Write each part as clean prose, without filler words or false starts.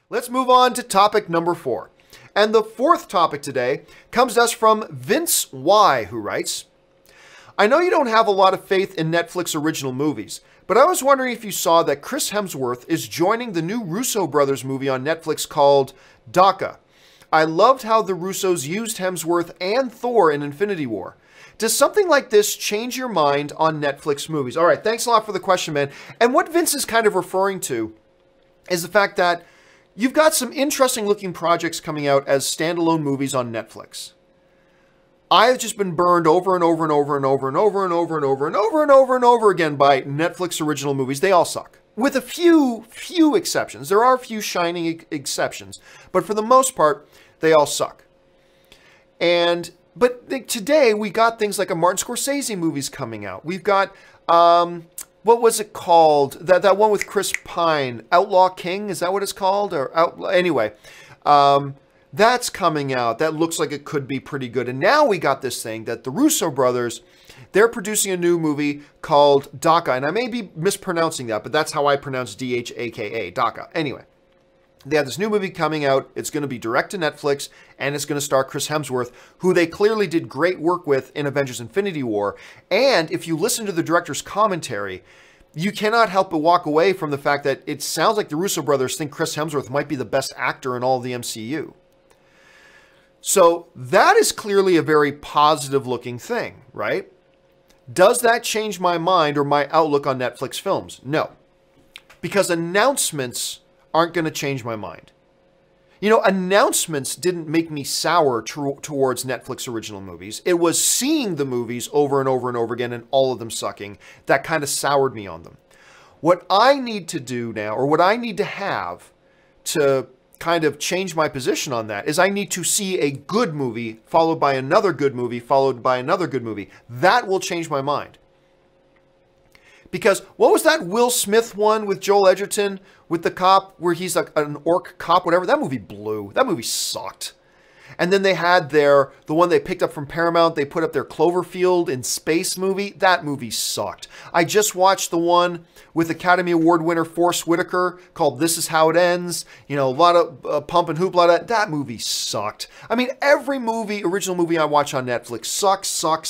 Let's move on to topic number 4. And the fourth topic today comes to us from Vince Y, who writes, I know you don't have a lot of faith in Netflix original movies, but I was wondering if you saw that Chris Hemsworth is joining the new Russo Brothers movie on Netflix called Dhaka. I loved how the Russos used Hemsworth and Thor in Infinity War. Does something like this change your mind on Netflix movies? All right, thanks a lot for the question, man. And what Vince is kind of referring to is the fact that you've got some interesting looking projects coming out as standalone movies on Netflix. I've just been burned over and over and over and over and over and over and over and over and over and over again by Netflix original movies. They all suck. With a few exceptions. There are a few shining exceptions, but for the most part, they all suck. But today we got things like a Martin Scorsese movies coming out. We've got what was it called? That one with Chris Pine, Outlaw King, is that what it's called? Anyway, that's coming out. That looks like it could be pretty good. And now we got this thing that the Russo Brothers, they're producing a new movie called Dhaka. And I may be mispronouncing that, but that's how I pronounce D-H-A-K-A, Dhaka. Anyway, they have this new movie coming out. It's going to be direct to Netflix, and it's going to star Chris Hemsworth, who they clearly did great work with in Avengers Infinity War. And if you listen to the director's commentary, you cannot help but walk away from the fact that it sounds like the Russo brothers think Chris Hemsworth might be the best actor in all of the MCU. So that is clearly a very positive looking thing, right? Does that change my mind or my outlook on Netflix films? No. Because announcements aren't going to change my mind. You know, announcements didn't make me sour towards Netflix original movies. It was seeing the movies over and over and over again and all of them sucking that kind of soured me on them. What I need to do now, or what I need to have to kind of change my position on that, is I need to see a good movie followed by another good movie followed by another good movie. That will change my mind. Because what was that Will Smith one with Joel Edgerton with the cop where he's like an orc cop, whatever? That movie blew. That movie sucked. And then they had the one they picked up from Paramount. They put up their Cloverfield in Space movie. That movie sucked. I just watched the one with Academy Award winner Forrest Whitaker called This Is How It Ends. You know, a lot of pump and hoopla. That movie sucked. I mean, every original movie I watch on Netflix sucks.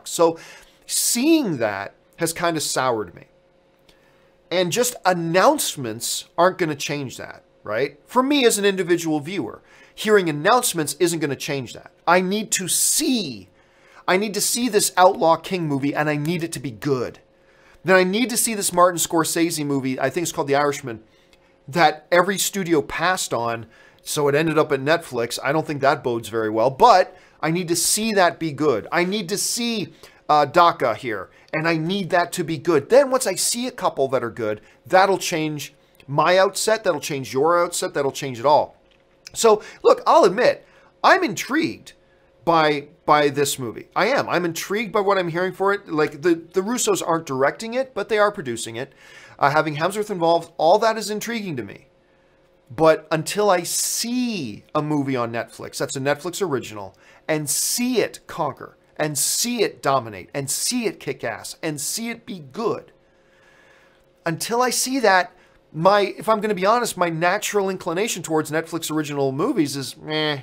So seeing that has kind of soured me. And just announcements aren't going to change that, right? For me as an individual viewer, hearing announcements isn't going to change that. I need to see this Outlaw King movie, and I need it to be good. Then I need to see this Martin Scorsese movie, I think it's called The Irishman, that every studio passed on, so it ended up at Netflix. I don't think that bodes very well, but I need to see that be good. I need to see Dhaka here, and I need that to be good. Then once I see a couple that are good, that'll change my outset, that'll change your outset, that'll change it all. So look, I'll admit, I'm intrigued by this movie. I am. I'm intrigued by what I'm hearing for it. Like the Russos aren't directing it, but they are producing it. Having Hemsworth involved, all that is intriguing to me. But until I see a movie on Netflix that's a Netflix original and see it conquer, and see it dominate, and see it kick ass, and see it be good. Until I see that, if I'm going to be honest, my natural inclination towards Netflix original movies is meh.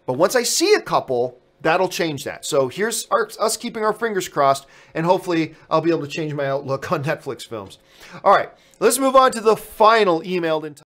But once I see a couple, that'll change that. So here's us keeping our fingers crossed, and hopefully I'll be able to change my outlook on Netflix films. All right, let's move on to the final emailed in